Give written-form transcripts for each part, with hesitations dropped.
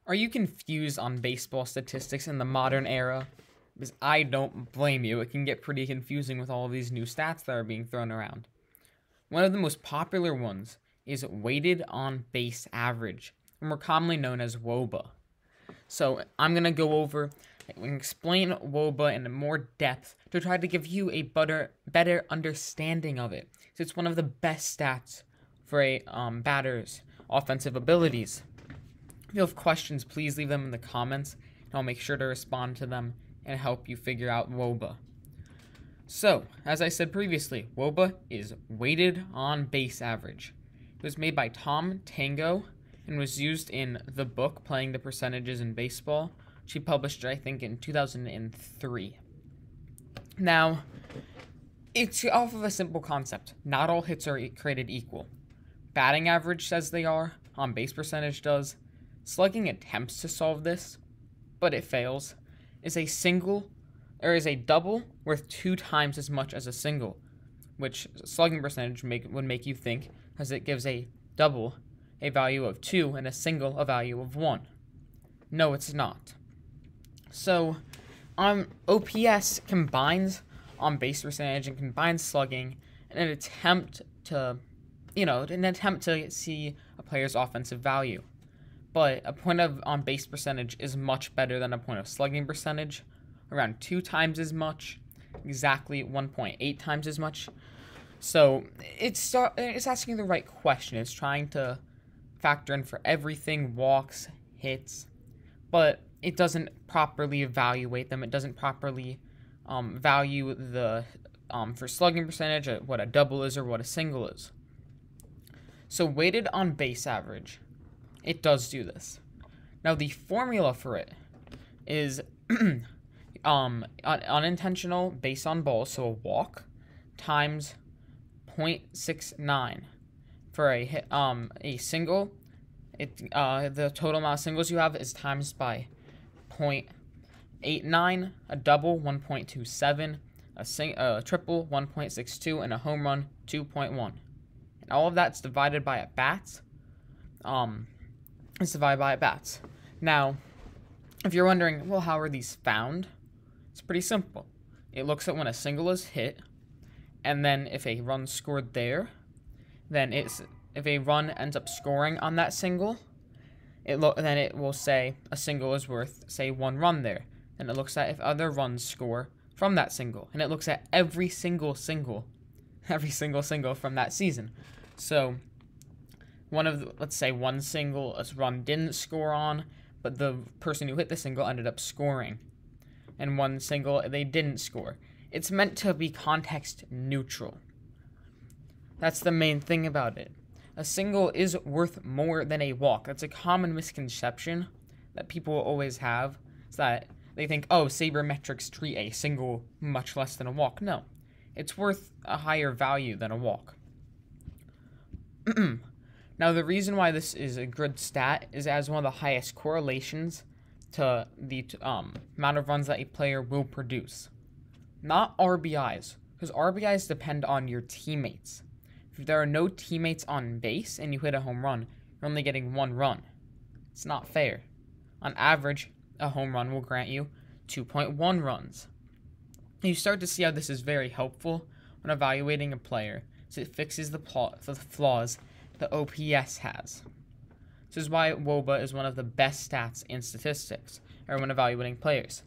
Are you confused on baseball statistics in the modern era? Because I don't blame you. It can get pretty confusing with all of these new stats that are being thrown around. One of the most popular ones is weighted on base average, more commonly known as wOBA. So I'm going to go over and explain wOBA in more depth to try to give you a better understanding of it. So it's one of the best stats for a batter's offensive abilities. If you have questions, please leave them in the comments, and I'll make sure to respond to them and help you figure out wOBA. So, as I said previously, wOBA is weighted on base average. It was made by Tom Tango and was used in the book Playing the Percentages in Baseball, which he published, I think, in 2003. Now, it's off of a simple concept. Not all hits are created equal. Batting average says they are, on base percentage does. Slugging attempts to solve this, but it fails. Is a double worth 2 times as much as a single, which slugging percentage would make you think, as it gives a double a value of 2 and a single a value of 1. No, it's not. So, OPS combines on base percentage and combines slugging in an attempt to see a player's offensive value. But a point of on base percentage is much better than a point of slugging percentage, around 2 times as much, exactly 1.8 times as much. So it's asking the right question. It's trying to factor in for everything, walks, hits, but it doesn't properly evaluate them. It doesn't properly value the for slugging percentage, what a double is or what a single is. So weighted on base average, it does do this. Now the formula for it is unintentional base on balls, so a walk, times 0.69. For a single, the total amount of singles you have is times by 0.89, a double 1.27, a triple 1.62, and a home run 2.1. And all of that's divided by at bats. It's divided by at bats. Now, if you're wondering, well, how are these found? It's pretty simple. It looks at when a single is hit, and then if a run scored there, then if a run ends up scoring on that single, then it will say a single is worth, say, 1 run there. And it looks at if other runs score from that single, and it looks at every single single from that season. So let's say one single a run didn't score on, but the person who hit the single ended up scoring, and one single they didn't score. It's meant to be context neutral. That's the main thing about it. A single is worth more than a walk. That's a common misconception that people always have. Is that they think, oh, sabermetrics treat a single much less than a walk. No, it's worth a higher value than a walk. Now, the reason why this is a good stat is it has one of the highest correlations to the amount of runs that a player will produce. Not RBIs, because RBIs depend on your teammates. If there are no teammates on base and you hit a home run, you're only getting 1 run. It's not fair. On average, a home run will grant you 2.1 runs. You start to see how this is very helpful when evaluating a player, so it fixes the flaws the OPS has. This is why wOBA is one of the best stats in statistics, or when evaluating players.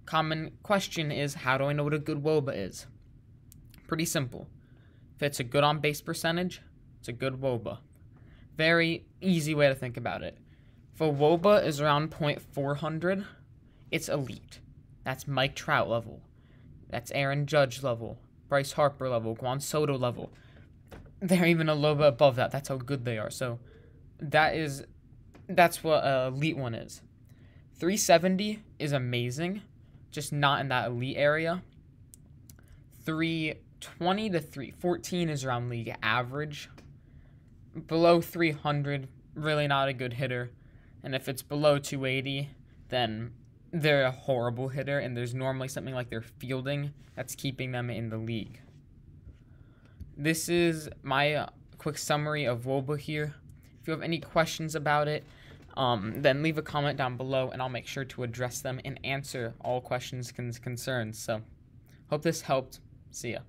Common question is, how do I know what a good wOBA is? Pretty simple. If it's a good on base percentage, it's a good wOBA. Very easy way to think about it. If a wOBA is around .400, it's elite. That's Mike Trout level. That's Aaron Judge level. Bryce Harper level. Juan Soto level. They're even a little bit above that. That's how good they are. So that's what an elite one is. 370 is amazing, just not in that elite area. 320 to 314 is around league average. Below 300, really not a good hitter. And if it's below 280, then they're a horrible hitter, and there's normally something like their fielding that's keeping them in the league. This is my quick summary of wOBA here. If you have any questions about it, then leave a comment down below, and I'll make sure to address them and answer all questions and concerns. So, hope this helped. See ya.